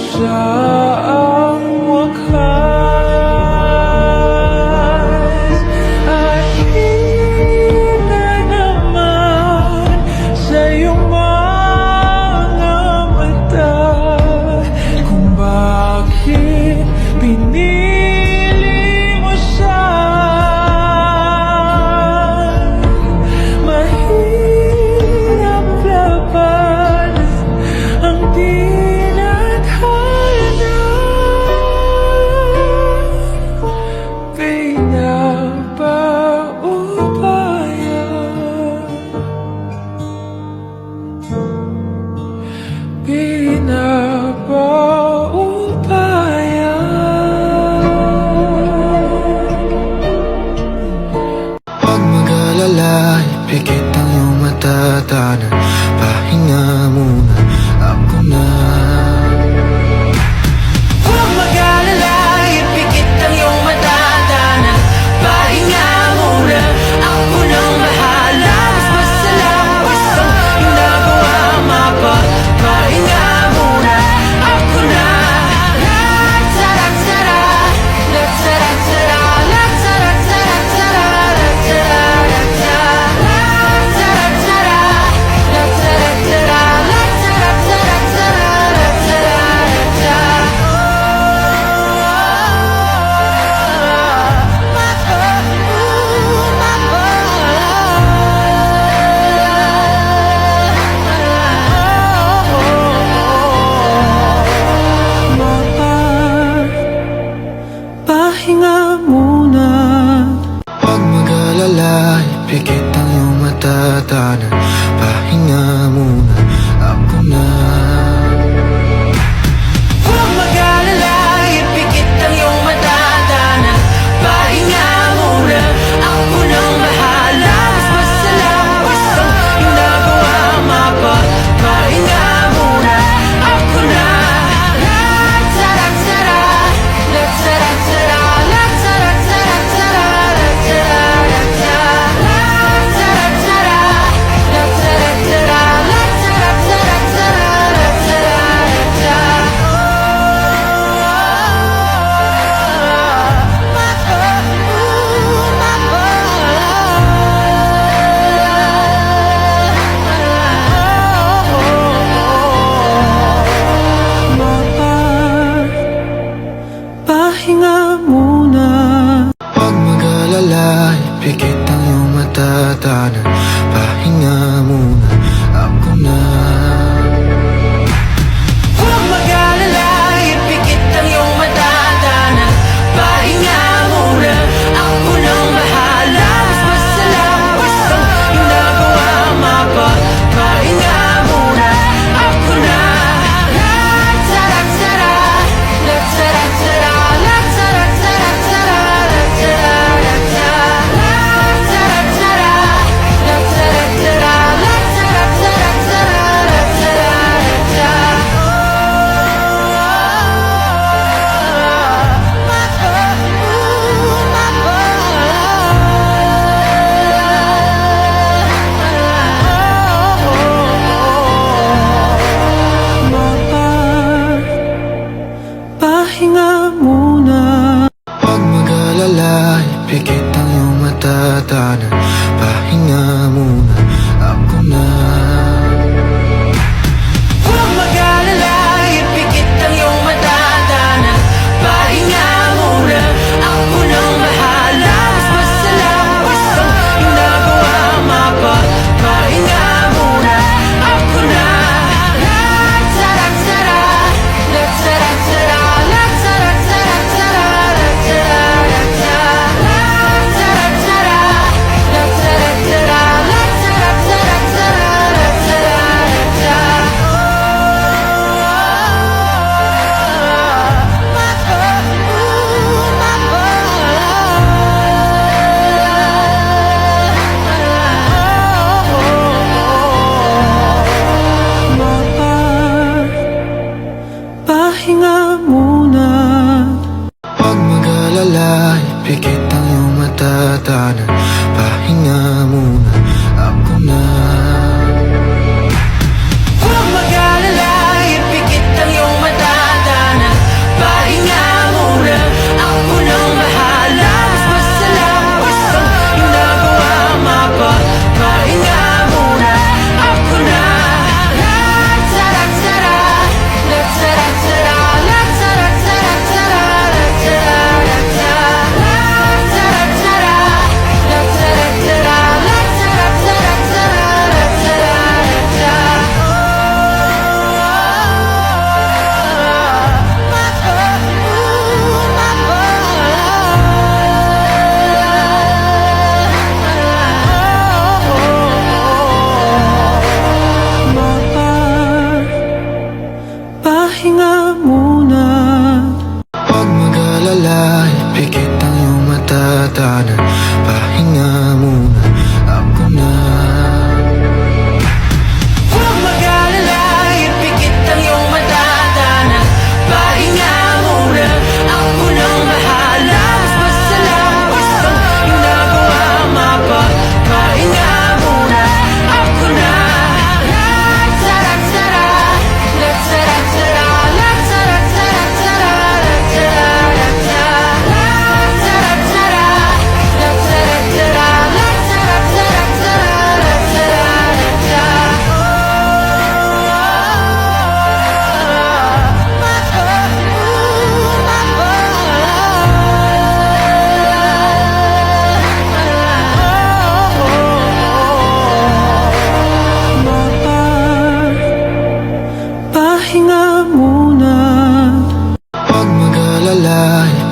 sa ang wakas. At hindi na naman sa iyong mga mata kung bakit pinili mo siya. Mahirap laban ang tinadhana, pinapaubaya, pinapaubaya. Huwag mag-alala, ipikit ang iyong mata, tanan, pahinga muna, ako na. Huwag mag-alala, ipikit ang iyong mata, tanan, pahinga muna, ako nang bahala. Mas masalawas ang iyong nagawa, pahinga muna, ako na. La-tara-tara, la-tara-tara, la-tara-tara-tara, la-tara-tara, la-tara-tara, la-tara-tara, Pahinga muna. Huwag mag-alala, ipikit ang iyong mata, tanan, pahinga muna, ako na. Huwag mag-alala, ipikit ang iyong mata, tanan, pahinga muna, ako nang bahala. Mas masalawas ang iyong nagawa, pahinga muna, ako na. La-tara-tara, la-tara-tara, la-tara-tara-tara, la-tara-tara, la-tara-tara, la-tara-tara, Pahinga muna. Huwag mag-alala, ipikit ang iyong mata, tanan, pahinga muna, ako na. Huwag mag-alala, ipikit ang iyong mata, tanan, pahinga muna, ako nang bahala. Mas masalawas ang iyong nagawa, pahinga muna, ako na. La-tara-tara, la-tara-tara, la-tara-tara-tara, la-tara-tara, la-tara-tara, la-tara-tara, Pahinga muna. Huwag mag-alala, ipikit ang iyong mata, tanan, pahinga muna, ako na. Huwag mag-alala, ipikit ang iyong mata, tanan, pahinga muna, ako nang bahala. Mas masalawas ang iyong nagawa, pahinga muna, ako na. La-tara-tara, la-tara-tara, la-tara-tara-tara, la-tara-tara, la-tara-tara, la-tara-tara, Pahinga muna. Huwag mag-alala, ipikit ang iyong mata, tanan, pahinga muna, ako na. Huwag mag-alala, ipikit ang iyong mata,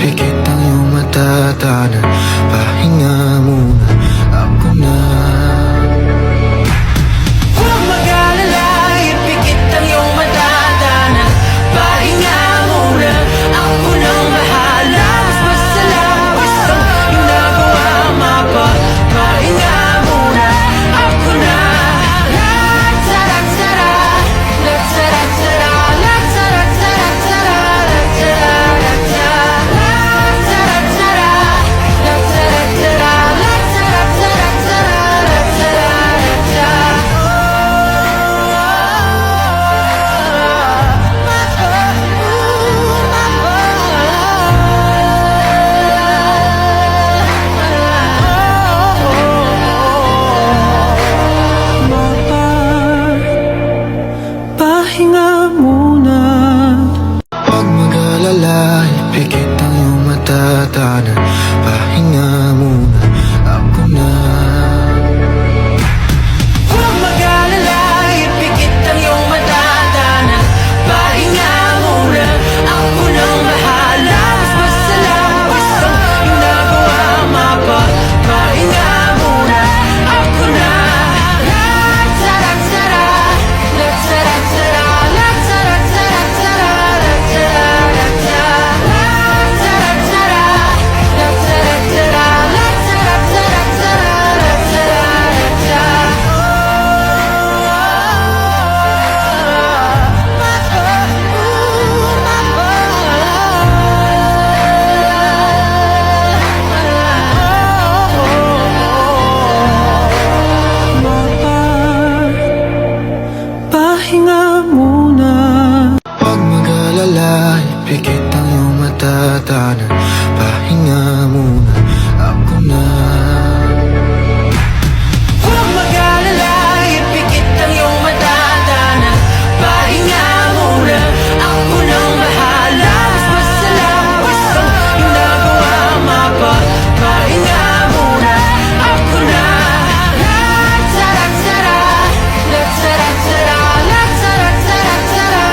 pikit ang iyong mata, tanan, pahinga muna, ako na. Huwag mag-alala, ipikit ang iyong mata, tanan, pahinga muna, ako nang bahala. Mas basta lawas ang iyong nagawa, pahinga muna, ako na. La-tara-tara, la-tara-tara, la-tara-tara-tara, la-tara-tara, la-tara-tara, pahinga muna. Huwag mag-alala, ipikit ang iyong mata, tanan, pahinga muna, ako na. Huwag mag-alala, ipikit ang iyong mata, tanan, pahinga muna, ako nang bahala. Mas basta lawas ang iyong nagawa, pahinga muna, ako na. La-tara-tara, la-tara-tara, la-tara-tara-tara, Pahinga muna. Huwag mag-alala, ipikit ang iyong mata, tanan, pahinga muna, ako na. Huwag mag-alala, ipikit ang iyong mata, tanan, pahinga muna, ako nang bahala. Mas basta lawas ang iyong nagawa, pahinga muna, ako na. La-tara-tara, la-tara-tara, la-tara-tara-tara,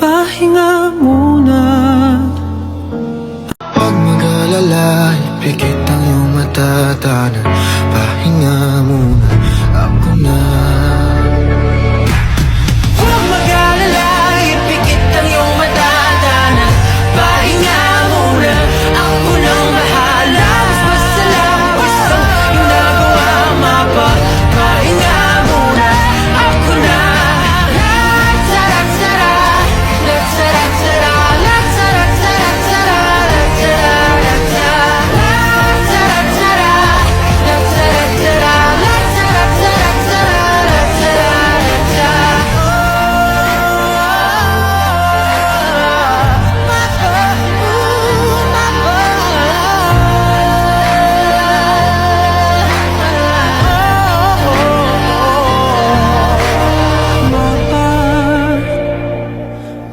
Pahinga muna. Huwag mag-alala, ipikit ang iyong mata, tanan, pahinga muna, ako na. Huwag mag-alala, ipikit ang iyong mata, tanan, pahinga muna, ako nang bahala. Mas basta lawas ang iyong nagawa, pahinga muna, ako na. La-tara-tara, la-tara-tara, la-tara-tara-tara,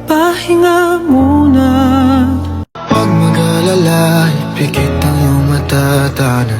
Pahinga muna. Huwag mag-alala, ipikit ang iyong mata, tanan,